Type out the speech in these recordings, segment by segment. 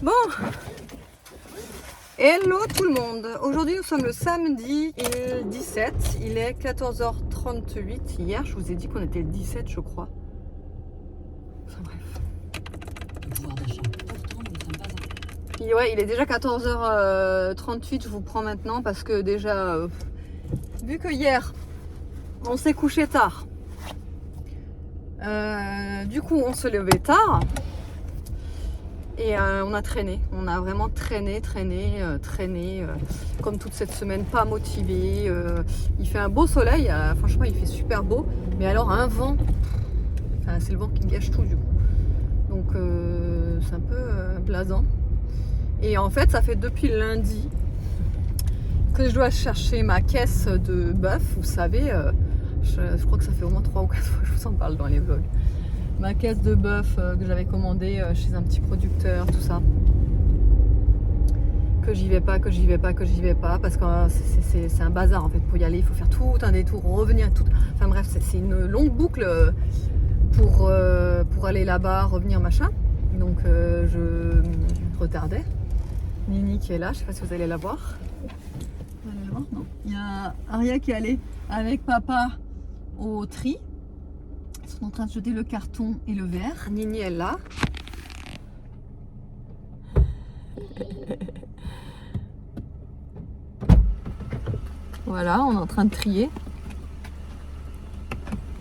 Bon, hello tout le monde. Aujourd'hui nous sommes le samedi 17, il est 14h38. Hier je vous ai dit qu'on était le 17 je crois. Enfin bref. Ouais, il est déjà 14h38, je vous prends maintenant parce que déjà, vu que hier on s'est couché tard, du coup on se levait tard. Et on a traîné, on a vraiment traîné, comme toute cette semaine, pas motivé. Il fait un beau soleil, franchement il fait super beau, mais alors un vent, enfin, c'est le vent qui gâche tout du coup. Donc c'est un peu blasant. Et en fait ça fait depuis lundi que je dois chercher ma caisse de bœuf, vous savez, je crois que ça fait au moins 3 ou 4 fois que je vous en parle dans les vlogs. Ma caisse de bœuf que j'avais commandée chez un petit producteur, tout ça. Que j'y vais pas, parce que c'est un bazar en fait. Pour y aller, il faut faire tout un détour, revenir, tout. Enfin bref, c'est une longue boucle pour aller là-bas, revenir, machin. Donc je retardais. Nini qui est là, je sais pas si vous allez la voir. Vous allez la voir? Non. Il y a Aria qui est allée avec papa au tri. Ils sont en train de jeter le carton et le verre. Nini est là. Voilà, on est en train de trier.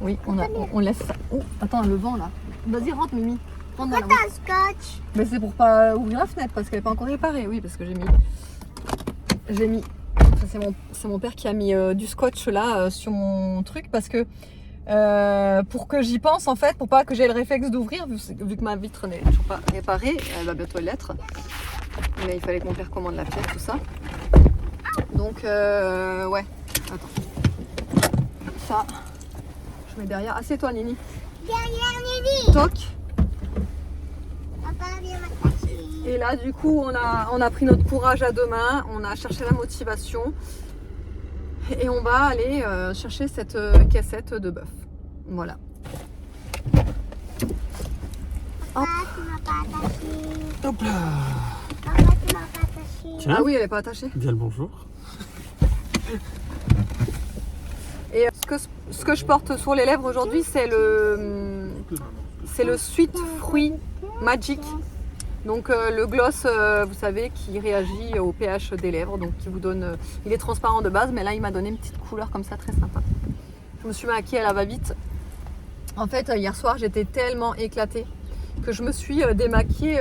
Oui, on laisse ça. Oh, attends, le vent là. Vas-y, rentre Mimi. Rentre dans la un scotch. Mais c'est pour pas ouvrir la fenêtre parce qu'elle n'est pas encore réparée. Oui, parce que j'ai mis. C'est mon père qui a mis du scotch là sur mon truc parce que. Pour que j'y pense en fait, pour pas que j'ai le réflexe d'ouvrir, vu que ma vitre n'est toujours pas réparée, elle va bientôt l'être. Mais il fallait qu'on père commande la pièce, tout ça. Donc ouais, attends. Ça, je mets derrière. Assieds-toi Nini. Derrière Nini. Toc. Papa vient m'attacher. Et là du coup on a pris notre courage à deux mains, on a cherché la motivation. Et on va aller chercher cette cassette de bœuf. Voilà. Papa, tu m'as pas attaché. Hop là. Papa, tu m'as pas attaché. Tiens. Ah oui, elle n'est pas attachée. Bien le bonjour. Et ce que je porte sur les lèvres aujourd'hui, c'est le Sweet Fruit Magic. Donc le gloss, vous savez, qui réagit au pH des lèvres, donc qui vous donne, il est transparent de base, mais là il m'a donné une petite couleur comme ça, très sympa. Je me suis maquillée à la va-vite. En fait, hier soir, j'étais tellement éclatée que je me suis démaquillée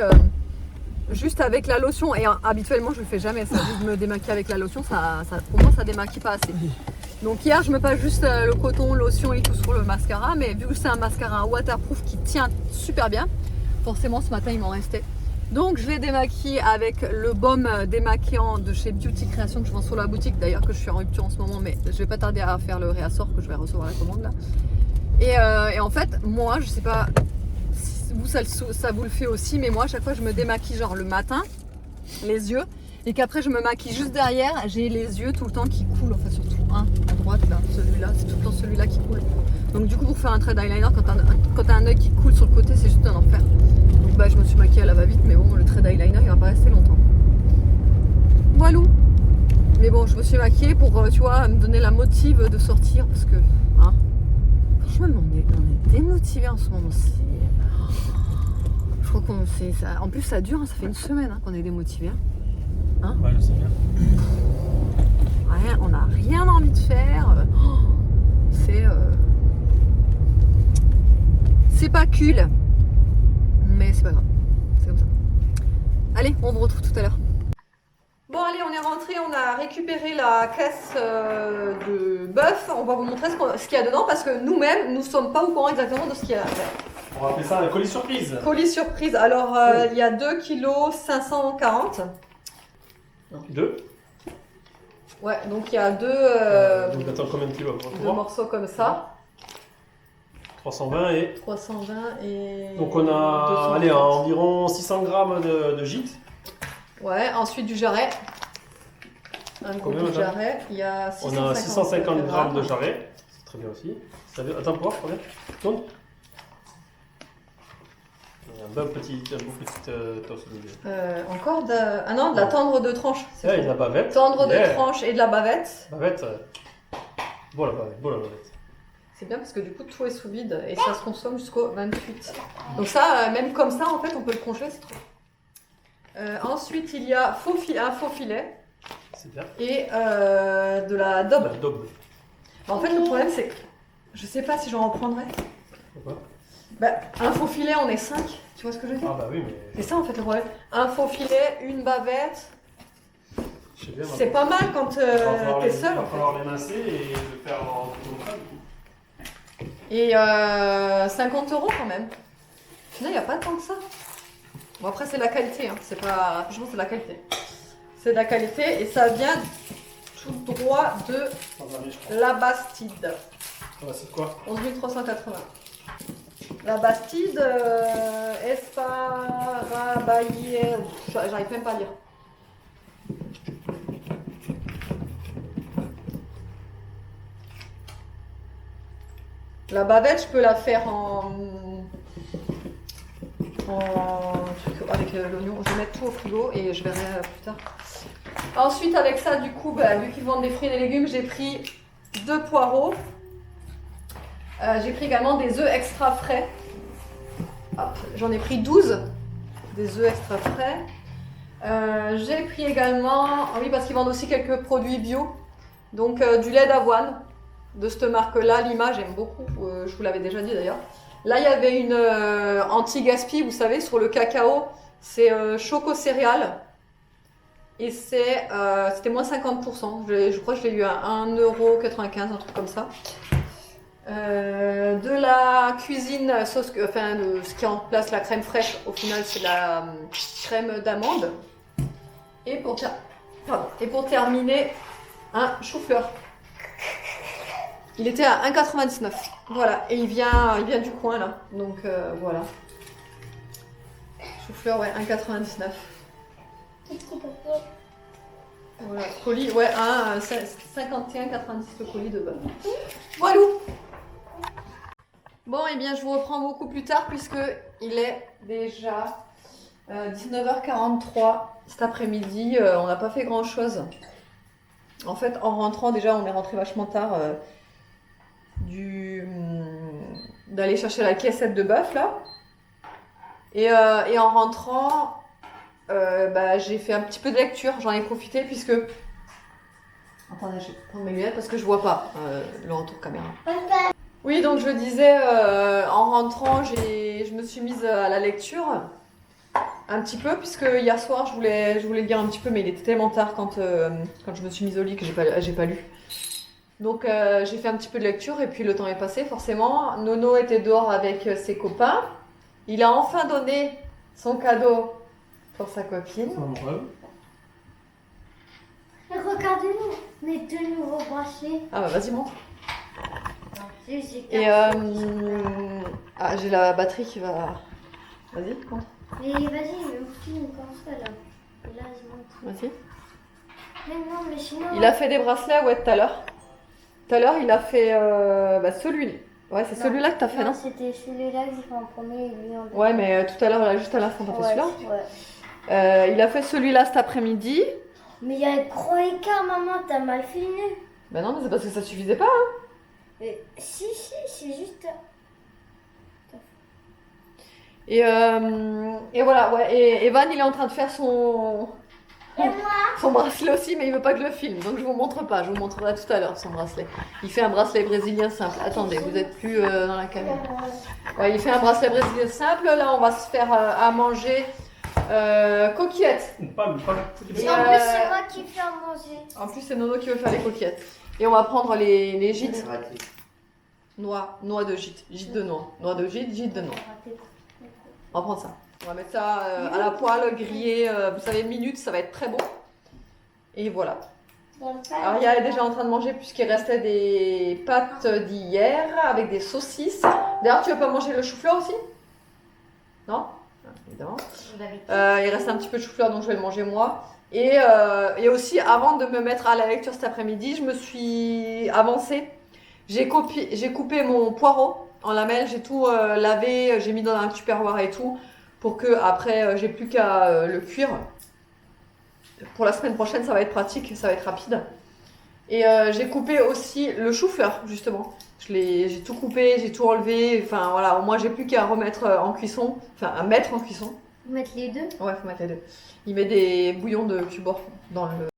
juste avec la lotion. Et habituellement, je le fais jamais, ça, juste me démaquiller avec la lotion, pour moi, ça démaquille pas assez. Donc hier, je me passe juste le coton, lotion et tout sur le mascara, mais vu que c'est un mascara waterproof qui tient super bien, forcément, ce matin, il m'en restait. Donc je l'ai démaquillé avec le baume démaquillant de chez Beauty Création que je vends sur la boutique, d'ailleurs que je suis en rupture en ce moment, mais je vais pas tarder à faire le réassort que je vais recevoir la commande là. Et en fait, moi je sais pas si vous ça vous le fait aussi, mais moi à chaque fois je me démaquille genre le matin, les yeux, et qu'après je me maquille juste derrière, j'ai les yeux tout le temps qui coulent, enfin surtout un à droite là, celui-là, c'est tout le temps celui-là qui coule. Donc du coup pour faire un trait d'eyeliner, quand t'as un œil qui coule sur le côté, c'est juste un enfer. Donc bah je me suis maquillée à la va-vite, mais bon le trait d'eyeliner il va pas rester longtemps. Voilà. Mais bon je me suis maquillée pour tu vois me donner la motive de sortir parce que hein, franchement on est démotivés en ce moment. Je crois qu'on ça. En plus ça dure, hein, ça fait une semaine hein, qu'on est démotivés. Hein, Ouais, je sais bien. rien, on n'a rien envie de faire. C'est pas cool. Mais c'est pas grave, c'est comme ça. Allez, on vous retrouve tout à l'heure. Bon allez, on est rentré, on a récupéré la caisse de bœuf. On va vous montrer ce qu'il y a dedans parce que nous-mêmes, nous sommes pas au courant exactement de ce qu'il y a à faire. On va appeler ça un colis surprise. Colis surprise. Alors, il y a 2 kg 540. 2. Ouais, donc il y a deux Donc attends, combien de kilos? 3 morceaux comme ça. 320 et... 320 et... Donc on a 230. allez, environ 600 grammes de gîte. Ouais, ensuite du jarret. Un gros Combien, bout de madame? jarret. Il y a 650, On a 650 grammes de jarret. C'est très bien aussi. Ça veut... Attends, pour voir, combien? Tourne. un beau petit toast au milieu. Encore de... Ah non, de la tendre de tranche. Et là, il y a de la bavette. Tendre de Yeah. tranche et de la bavette. Bavette. Bon la bavette. C'est bien parce que du coup tout est sous vide et ça se consomme jusqu'au 28. Donc ça, même comme ça, en fait, on peut le congeler, c'est trop. Ensuite, il y a un faux filet C'est bien. et de la daube. La daube. En fait, le problème, c'est que je sais pas si j'en reprendrai. Pourquoi? Bah, un faux filet, on est 5. Tu vois ce que je veux dire? Ah bah oui, mais C'est ça en fait le problème. Un faux filet, une bavette. je sais bien. C'est pas mal quand t'es seul Il va en fait. falloir l'émincer et le faire en kilogramme. Et 50 € quand même. Finalement, il n'y a pas tant que ça. Bon, après, c'est de la qualité. Hein. C'est pas... Franchement, c'est de la qualité. C'est de la qualité et ça vient tout droit de la Bastide. C'est quoi? 11 380. La Bastide, Esparabaye. J'arrive même pas à lire. La bavette, je peux la faire en truc avec l'oignon. Je vais mettre tout au frigo et je verrai plus tard. Ensuite, avec ça, du coup, bah, vu qu'ils vendent des fruits et des légumes, j'ai pris 2 poireaux. J'ai pris également des œufs extra frais. Hop, j'en ai pris 12. Des œufs extra frais. J'ai pris également, ah oui, parce qu'ils vendent aussi quelques produits bio. Donc, du lait d'avoine. De cette marque-là, Lima, j'aime beaucoup, je vous l'avais déjà dit d'ailleurs. Là, il y avait une anti-gaspi, vous savez, sur le cacao, c'est Choco Céréales. Et c'était moins 50%, je crois que je l'ai eu à 1,95 €, un truc comme ça. De la cuisine sauce, enfin ce qui remplace la crème fraîche, au final c'est la crème d'amande. Et pour terminer, un chou-fleur. Il était à 1,99 €. Voilà, et il vient du coin là. Donc voilà. Chou-fleur, ouais, 1,99 €. Voilà, colis, ouais, 51,90 € le colis de bœuf. Voilà. Bon, et bien je vous reprends beaucoup plus tard puisque il est déjà 19h43 cet après-midi. On n'a pas fait grand chose. En fait, en rentrant, déjà, on est rentré vachement tard. D'aller chercher la caissette de bœuf là et en rentrant bah, j'ai fait un petit peu de lecture, j'en ai profité puisque attendez, je vais prendre mes lunettes parce que je vois pas le retour caméra. Oui, donc je disais en rentrant je me suis mise à la lecture un petit peu puisque hier soir je voulais lire un petit peu mais il était tellement tard quand je me suis mise au lit que j'ai pas lu. Donc j'ai fait un petit peu de lecture et puis le temps est passé forcément. Nono était dehors avec ses copains. Il a enfin donné son cadeau pour sa copine. Regardez-nous, mes 2 nouveaux bracelets. Ah bah vas-y montre. J'ai Et j'ai la batterie qui va... Vas-y montre. Mais vas-y, me filme comme ça là. Et là, je montre. Vas-y. Mais non, mais sinon. Il a fait des bracelets ouais tout à l'heure. Tout à l'heure il a fait celui-là. Ouais c'est celui-là que t'as fait non? C'était celui-là que j'ai fait en premier et lui en deuxième. Ouais mais tout à l'heure là juste à l'instant t'as fait celui-là. Ouais. Il a fait celui-là cet après-midi. Mais il y a un gros écart, maman, t'as mal filmé. Ben non mais c'est parce que ça suffisait pas hein. Si, c'est juste. Et voilà, ouais. Et Evan, il est en train de faire son bracelet aussi, mais il veut pas que je le filme, donc je vous montre pas. Je vous montrerai tout à l'heure son bracelet. Il fait un bracelet brésilien simple. Attendez, vous êtes plus dans la caméra. Ouais, il fait un bracelet brésilien simple. Là, on va se faire à manger coquillettes. Pas. Et en plus, c'est moi qui fais à manger. En plus, c'est Nono qui veut faire les coquillettes. Et on va prendre les gîtes. Noix de gîte. Gîte de noix. Noix de gîte, gîte de noix. On va prendre ça. On va mettre ça à la poêle, grillé, vous savez, minutes, ça va être très bon. Et voilà. Alors, il est déjà en train de manger puisqu'il restait des pâtes d'hier avec des saucisses. D'ailleurs, tu veux pas manger le chou-fleur aussi? Non? Évidemment. Il reste un petit peu de chou-fleur, donc je vais le manger moi. Et aussi, avant de me mettre à la lecture cet après-midi, je me suis avancée. J'ai coupé mon poireau en lamelles, j'ai tout lavé, j'ai mis dans un tupperware et tout pour que après j'ai plus qu'à le cuire. Pour la semaine prochaine, ça va être pratique, ça va être rapide. Et j'ai coupé aussi le chou-fleur, justement. J'ai tout coupé, j'ai tout enlevé. Enfin voilà, au moins j'ai plus qu'à remettre en cuisson, enfin à mettre en cuisson. Mettre les deux. Ouais, faut mettre les deux. Il met des bouillons de cubor dans le